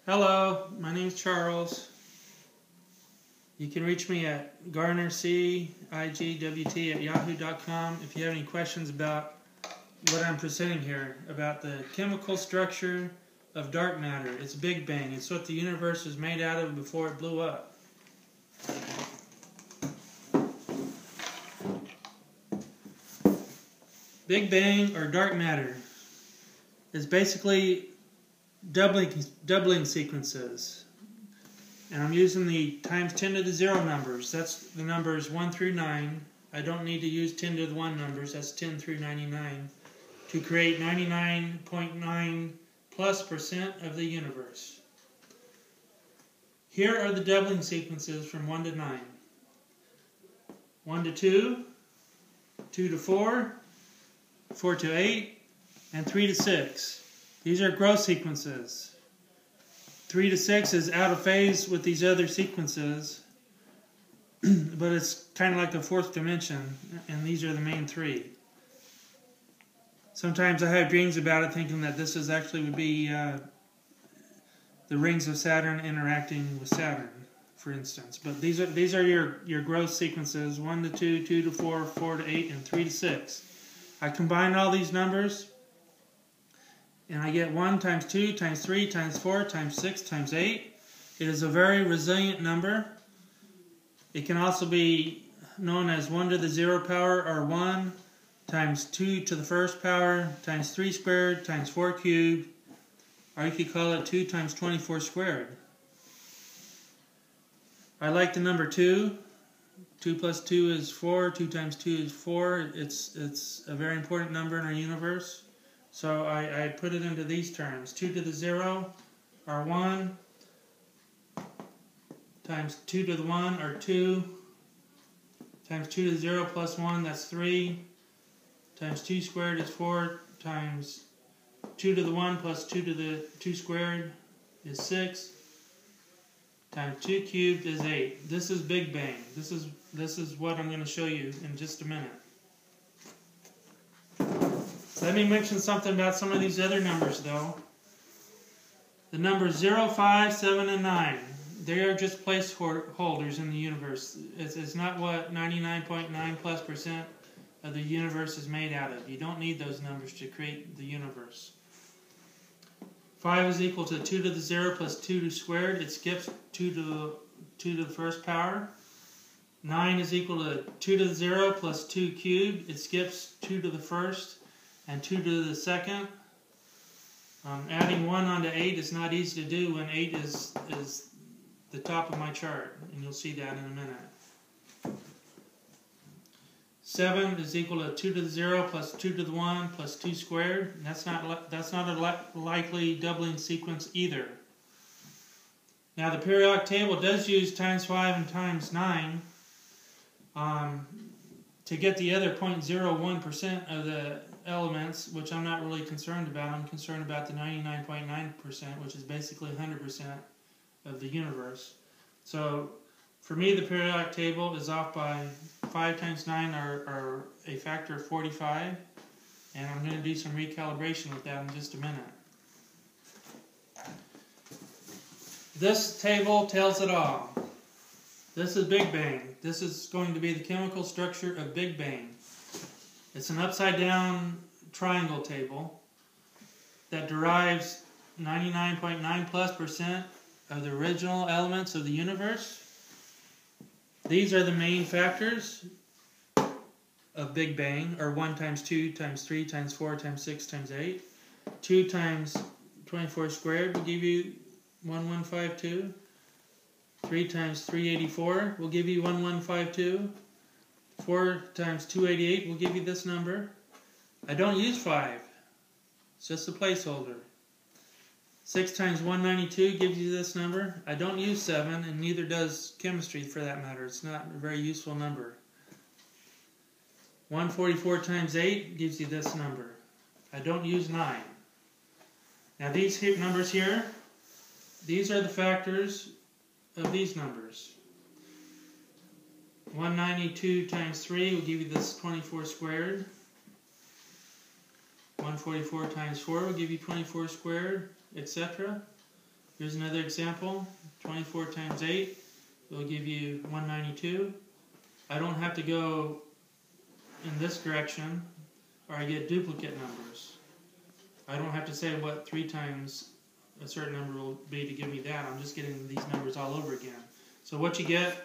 Hello, my name's Charles. You can reach me at garnercigwt@yahoo.com if you have any questions about what I'm presenting here, about the chemical structure of dark matter. It's Big Bang. It's what the universe was made out of before it blew up. Big Bang, or dark matter, is basically doubling sequences. And I'm using the times 10 to the 0 numbers. That's the numbers 1 through 9. I don't need to use 10 to the 1 numbers. That's 10 through 99. To create 99.9+% of the universe. Here are the doubling sequences from 1 to 9. 1 to 2, 2 to 4, 4 to 8, and 3 to 6. These are growth sequences. 3 to 6 is out of phase with these other sequences, but it's kind of like a fourth dimension, and these are the main three. Sometimes I have dreams about it, thinking that this would be the rings of Saturn interacting with Saturn, for instance. But these are your growth sequences: 1 to 2, 2 to 4, 4 to 8, and 3 to 6. I combine all these numbers, and I get 1 times 2 times 3 times 4 times 6 times 8. It is a very resilient number. It can also be known as 1 to the 0 power, or 1 times 2 to the first power times 3 squared times 4 cubed, or you could call it 2 times 24 squared. I like the number 2. 2 plus 2 is 4. 2 times 2 is 4. It's a very important number in our universe. So I put it into these terms. 2 to the 0, or 1, times 2 to the 1, or 2, times 2 to the 0 plus 1, that's 3, times 2 squared is 4, times 2 to the 1 plus 2 to the 2 squared is 6, times 2 cubed is 8. This is Big Bang. This is what I'm going to show you in just a minute. Let me mention something about some of these other numbers, though. The numbers 0, 5, 7, and 9. They are just placeholders in the universe. It's not what 99.9+% of the universe is made out of. You don't need those numbers to create the universe. 5 is equal to 2 to the 0 plus 2 squared. It skips 2 to the first power. 9 is equal to 2 to the 0 plus 2 cubed. It skips 2 to the first and 2 to the second. Adding 1 onto 8 is not easy to do when 8 is the top of my chart, and you'll see that in a minute. 7 is equal to 2 to the 0 plus 2 to the 1 plus 2 squared. And that's not a likely doubling sequence either. Now the periodic table does use times 5 and times 9 to get the other 0.01% of the elements, which I'm not really concerned about. I'm concerned about the 99.9%, which is basically 100% of the universe. So for me, the periodic table is off by 5 times 9, or a factor of 45, and I'm going to do some recalibration with that in just a minute. This table tells it all. This is Big Bang. This is going to be the chemical structure of Big Bang. It's an upside-down triangle table that derives 99.9+% of the original elements of the universe. These are the main factors of Big Bang, or 1 times 2 times 3 times 4 times 6 times 8. 2 times 24 squared will give you 1152. 3 times 384 will give you 1152. 4 times 288 will give you this number. I don't use 5. It's just a placeholder. 6 times 192 gives you this number. I don't use 7, and neither does chemistry for that matter. It's not a very useful number. 144 times 8 gives you this number. I don't use 9. Now these numbers here, these are the factors of these numbers. 192 times 3 will give you this 24 squared. 144 times 4 will give you 24 squared, etc. Here's another example. 24 times 8 will give you 192. I don't have to go in this direction or I get duplicate numbers. I don't have to say what 3 times a certain number will be to give me that. I'm just getting these numbers all over again. So what you get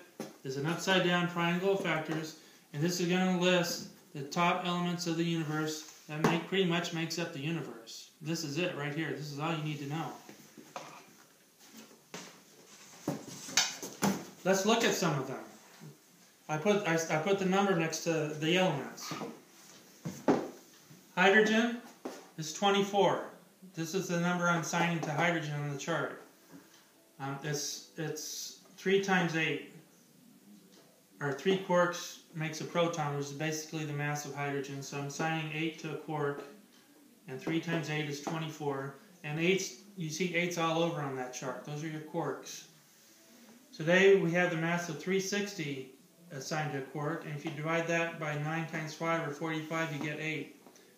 is an upside down triangle of factors, and this is going to list the top elements of the universe that pretty much makes up the universe. This is it right here. This is all you need to know. Let's look at some of them. I put the number next to the elements. Hydrogen is 24. This is the number I'm assigning to hydrogen on the chart. It's 3 times 8, or 3 quarks makes a proton, which is basically the mass of hydrogen. So I'm assigning 8 to a quark, and 3 times 8 is 24. And 8's, you see 8's all over on that chart. Those are your quarks. Today we have the mass of 360 assigned to a quark, and if you divide that by 9 times 5 or 45, you get 8.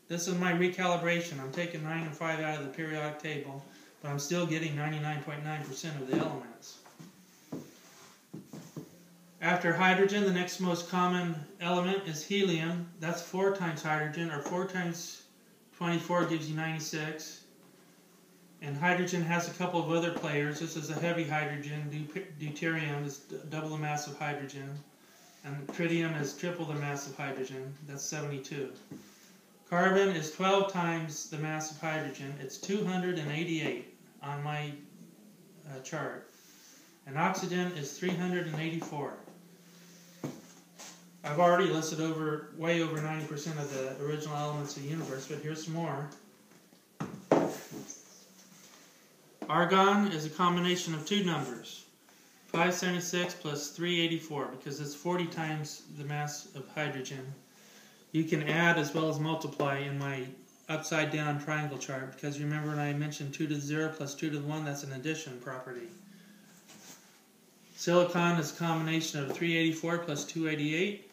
This is my recalibration. I'm taking 9 and 5 out of the periodic table, but I'm still getting 99.9% of the elements. After hydrogen, the next most common element is helium. That's 4 times hydrogen, or 4 times 24 gives you 96. And hydrogen has a couple of other players. This is a heavy hydrogen. Deuterium is double the mass of hydrogen. And tritium is triple the mass of hydrogen. That's 72. Carbon is 12 times the mass of hydrogen. It's 288 on my chart. And oxygen is 384. I've already listed way over 90% of the original elements of the universe, but here's some more. Argon is a combination of 2 numbers, 576 plus 384, because it's 40 times the mass of hydrogen. You can add as well as multiply in my upside down triangle chart, because remember when I mentioned 2 to the 0 plus 2 to the 1, that's an addition property. Silicon is a combination of 384 plus 288.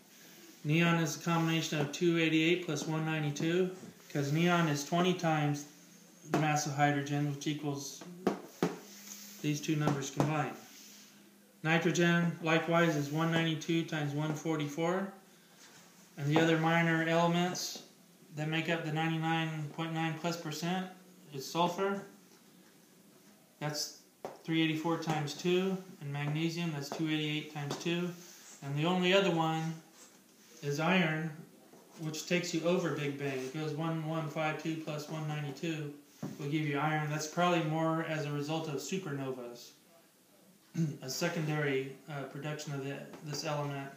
Neon is a combination of 288 plus 192, because neon is 20 times the mass of hydrogen, which equals these 2 numbers combined. Nitrogen, likewise, is 192 times 144. And the other minor elements that make up the 99.9 plus percent is sulfur. That's 384 times 2. And magnesium, that's 288 times 2. And the only other one is iron, which takes you over Big Bang. It goes 1152 plus 192 will give you iron. That's probably more as a result of supernovas, a secondary production of this element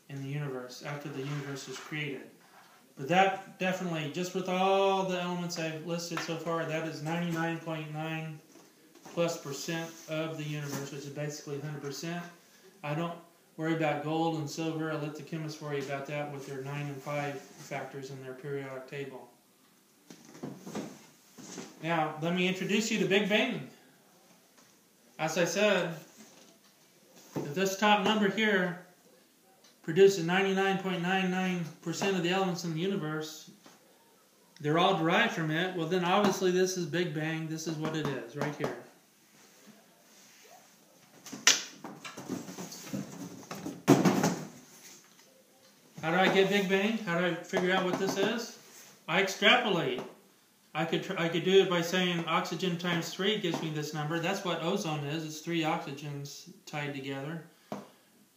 in the universe after the universe was created. But that definitely, just with all the elements I've listed so far, that is 99.9 plus percent of the universe, which is basically 100%. I don't worry about gold and silver. I let the chemists worry about that with their 9 and 5 factors in their periodic table. Now, let me introduce you to Big Bang. As I said, if this top number here produces 99.99% of the elements in the universe, they're all derived from it, well then obviously this is Big Bang. This is what it is, right here. How do I get Big Bang? How do I figure out what this is? I extrapolate. I could do it by saying oxygen times 3 gives me this number. That's what ozone is. It's 3 oxygens tied together.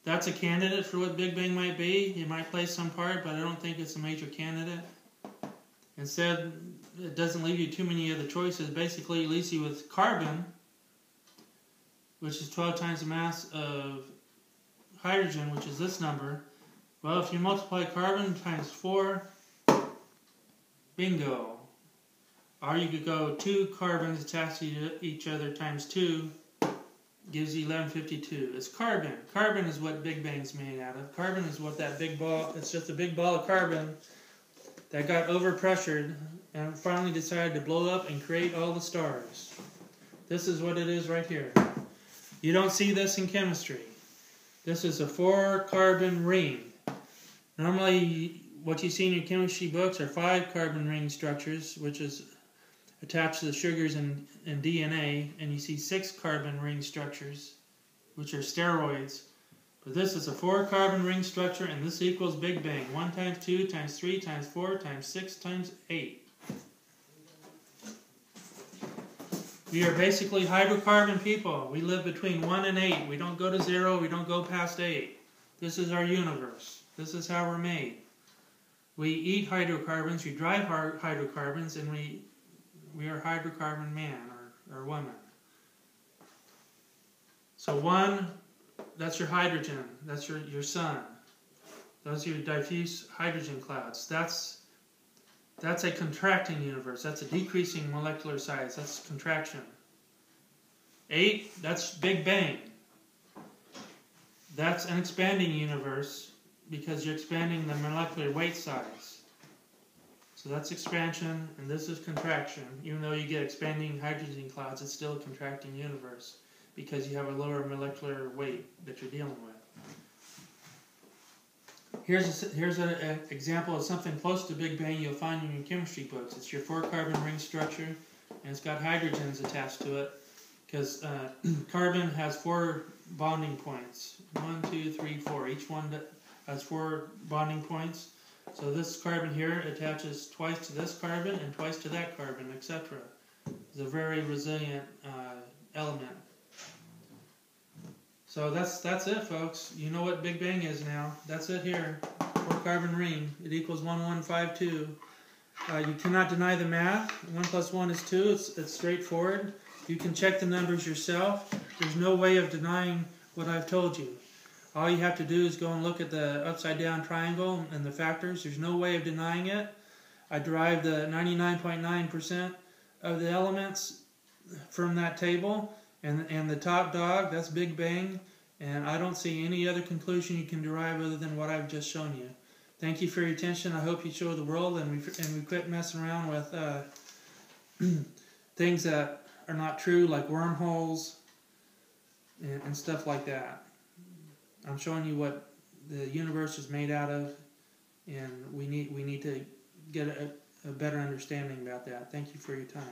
That's a candidate for what Big Bang might be. It might play some part, but I don't think it's a major candidate. Instead, it doesn't leave you too many other choices. Basically, it leaves you with carbon, which is 12 times the mass of hydrogen, which is this number. Well, if you multiply carbon times 4, bingo. Or you could go 2 carbons attached to each other times 2 gives you 1152. It's carbon. Carbon is what Big Bang's made out of. Carbon is what that big ball, it's just a big ball of carbon that got overpressured and finally decided to blow up and create all the stars. This is what it is right here. You don't see this in chemistry. This is a 4-carbon ring. Normally, what you see in your chemistry books are 5-carbon ring structures, which is attached to the sugars in DNA, and you see 6 carbon ring structures, which are steroids. But this is a 4 carbon ring structure, and this equals Big Bang. 1 times 2 times 3 times 4 times 6 times 8. We are basically hydrocarbon people. We live between 1 and 8. We don't go to 0. We don't go past 8. This is our universe. This is how we're made. We eat hydrocarbons. We drive hydrocarbons, and we are hydrocarbon man or woman. So 1, that's your hydrogen. That's your sun. Those are your diffuse hydrogen clouds. That's a contracting universe. That's a decreasing molecular size. That's contraction. 8, that's Big Bang. That's an expanding universe because you're expanding the molecular weight size. So that's expansion, and this is contraction. Even though you get expanding hydrogen clouds, it's still a contracting universe because you have a lower molecular weight that you're dealing with. Here's an example of something close to Big Bang you'll find in your chemistry books. It's your 4 carbon ring structure, and it's got hydrogens attached to it because carbon has 4 bonding points. 1, 2, 3, 4. Each one has 4 bonding points. So this carbon here attaches twice to this carbon and twice to that carbon, etc. It's a very resilient element. So that's it, folks. You know what Big Bang is now. That's it here. 4 carbon ring. It equals 1152. You cannot deny the math. 1 plus 1 is 2. It's straightforward. You can check the numbers yourself. There's no way of denying what I've told you. All you have to do is go and look at the upside down triangle and the factors. There's no way of denying it. I derived the 99.9% of the elements from that table. And the top dog, that's Big Bang. And I don't see any other conclusion you can derive other than what I've just shown you. Thank you for your attention. I hope you show the world and we quit messing around with things that are not true, like wormholes and stuff like that. I'm showing you what the universe is made out of, and we need to get a better understanding about that. Thank you for your time.